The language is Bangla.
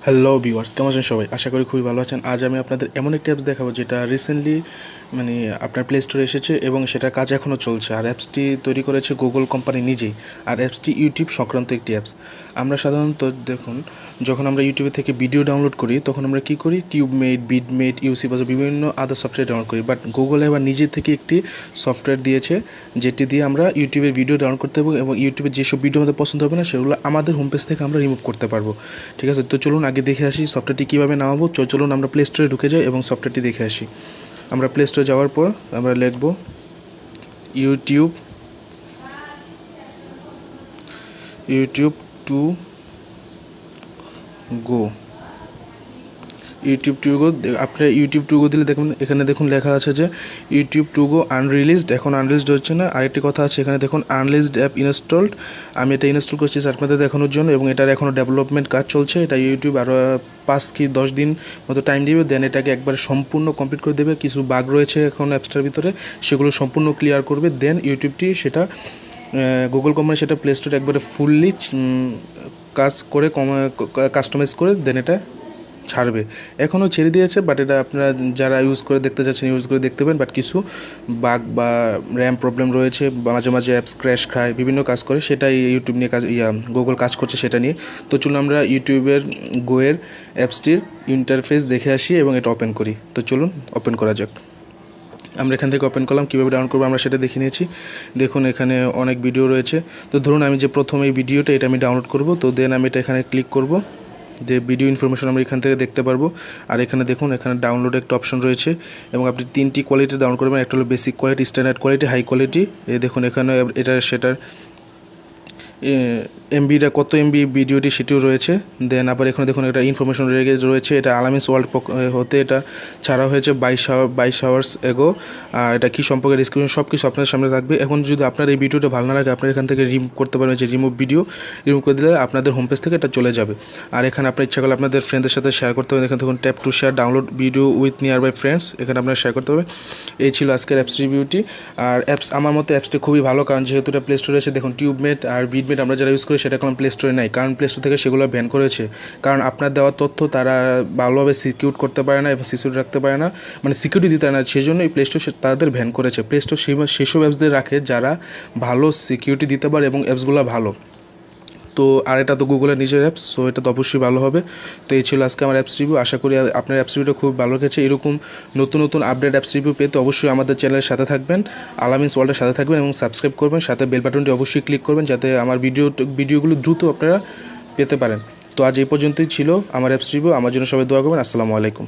হ্যালো ভিউয়ার্স, কেমন আছেন সবাই? আশা করি খুবই ভালো আছেন। আজ আমি আপনাদের এমন একটি অ্যাপস দেখাবো যেটা রিসেন্টলি আপনার প্লে স্টোরে এসেছে এবং সেটার কাজ এখনও চলছে। আর অ্যাপসটি তৈরি করেছে গুগল কোম্পানি নিজেই। আর অ্যাপসটি ইউটিউব সংক্রান্ত একটি অ্যাপস। আমরা সাধারণত দেখুন, যখন আমরা ইউটিউবে থেকে ভিডিও ডাউনলোড করি তখন আমরা কী করি? টিউবমেট, বিটমেট, ইউসি বা বিভিন্ন আদার সফটওয়্যার ডাউনলোড করি। বাট গুগল এবার নিজে থেকে একটি সফটওয়্যার দিয়েছে যেটি দিয়ে আমরা ইউটিউবের ভিডিও ডাউনলোড করতে পারবো এবং ইউটিউবের যেসব ভিডিও আমাদের পছন্দ হবে না সেগুলো আমাদের হোম পেজ থেকে আমরা রিমুভ করতে পারবো। ঠিক আছে, তো চলুন আগে দেখে আসি সফটওয়্যারটি কীভাবে নামাবো। চলুন আমরা প্লে স্টোরে ঢুকে যাই এবং সফটওয়্যারটি দেখে আসি। আমরা প্লে স্টোরে যাওয়ার পর আমরা লিখব YouTube to go. YouTube to go, আপনার ইউটিউব টু গো দিলে দেখুন, এখানে দেখুন লেখা আছে যে ইউটিউব টু গো আনরিলিজড। এখন আনরিলিজড হচ্ছে না। আরেকটি কথা আছে এখানে দেখুন, আনরিলিজড অ্যাপ ইনস্টলড। আমি এটা ইনস্টল করছি আপনাদের দেখানোর জন্য এবং এটার এখনও ডেভেলপমেন্ট কাজ চলছে। এটা ইউটিউব আরও 5 কি 10 দিন মতো টাইম দিবে, দেন এটাকে একবারে সম্পূর্ণ কমপ্লিট করে দেবে। কিছু বাগ রয়েছে এখন অ্যাপসটার ভিতরে, সেগুলো সম্পূর্ণ ক্লিয়ার করবে। দেন ইউটিউবটি সেটা গুগল কোম্পানি সেটা প্লে স্টোরে একবারে ফুললি কাজ করে কাস্টমাইজ করে দেন এটা ছাড়বে। এখনও ছেড়ে দিয়েছে, বাট এটা আপনারা যারা ইউজ করে দেখতে চাচ্ছেন ইউজ করে দেখতে পাবেন। বাট কিছু বাগ বা র্যাম প্রবলেম রয়েছে, মাঝে মাঝে অ্যাপস ক্র্যাশ খায়, বিভিন্ন কাজ করে, সেটাই ইউটিউব নিয়ে গুগল কাজ করছে সেটা নিয়ে। তো চলুন আমরা ইউটিউবের গোয়ের অ্যাপসটির ইন্টারফেস দেখে আসি এবং এটা ওপেন করি। তো চলুন ওপেন করা যাক। আমরা এখান থেকে ওপেন করলাম, কীভাবে ডাউনলোড করবো আমরা সেটা দেখে নিয়েছি। দেখুন এখানে অনেক ভিডিও রয়েছে। তো ধরুন আমি যে প্রথম এই ভিডিওটা এটা আমি ডাউনলোড করব, তো দেন আমি এটা এখানে ক্লিক করব, যে ভিডিও ইনফরমেশন আমরা এখান থেকে দেখতে পারবো। আর এখানে দেখুন এখানে ডাউনলোড একটা অপশন রয়েছে এবং আপনি 3টি কোয়ালিটি ডাউনলোড করবেন। একটা হলো basic quality, standard quality, high quality. এই দেখুন এখানে এটা সেটার এমবিটা কত এমবি ভিডিওটি সেটিও রয়েছে। দেন আবার এখানে দেখুন একটা ইনফরমেশন রয়েছে, এটা আলামিন্স ওয়ার্ল্ড হতে এটা ছাড়া হয়েছে 22 আওয়ার্স এগো। আর এটা কী সম্পর্কে ডিসক্রিপশন সব কিছু আপনার সামনে রাখবে। এখন যদি আপনার এই ভিডিওটা ভালো না লাগে আপনার এখান থেকে রিমুভ করতে পারবেন, যে রিমুভ করে দিলে আপনাদের হোম পেজ থেকে এটা চলে যাবে। আর এখানে আপনার ইচ্ছা করলে আপনাদের ফ্রেন্ডদের সাথে শেয়ার করতে হবে। এখানে দেখুন tap to share download video with near by friends, এখানে আপনারা শেয়ার করতে হবে। এই ছিল আজকের অ্যাপস রিভিউটি। আর অ্যাপস আমার মতে অ্যাপসটি খুবই ভালো, কারণ যেহেতু এটা প্লে স্টোরে এসে দেখুন টিউবমেট আর বিটমেট আমরা যারা ইউজ করি সেটা এখন প্লে স্টোরে নাই, কারণ প্লে স্টোর থেকে সেগুলো ব্যান করেছে। কারণ আপনার দেওয়া তথ্য তারা ভালোভাবে সিকিউর করতে পারে না এবং সিকিউর রাখতে পারে না, মানে সিকিউরিটি দিতে পারে না, সেই জন্য এই প্লে স্টোর তাদের ব্যান করেছে। প্লে স্টোর সেসব অ্যাপসদের রাখে যারা ভালো সিকিউরিটি দিতে পারে এবং অ্যাপসগুলো ভালো। তো আর এটা তো গুগলের নিজের অ্যাপস, সো এটা তো অবশ্যই ভালো হবে। তো এই ছিল আজকে আমার অ্যাপস রিভিউ। আশা করি আপনার অ্যাপস রিভিউটা খুব ভালো লেগেছে। এরকম নতুন নতুন আপডেট অ্যাপস রিভিউ পেতে অবশ্যই আমাদের চ্যানেলের সাথে থাকবেন, আলামিনস ওয়ার্ল্ডের সাথে থাকবেন এবং সাবস্ক্রাইব করবেন। সাথে বেল বাটনটি অবশ্যই ক্লিক করবেন যাতে আমার ভিডিওগুলো দ্রুত আপনারা পেতে পারেন। তো আজ এই পর্যন্তই ছিল আমার অ্যাপস রিভিউ। আমার জন্য সবাই দোয়া করবেন। আসসালামু আলাইকুম।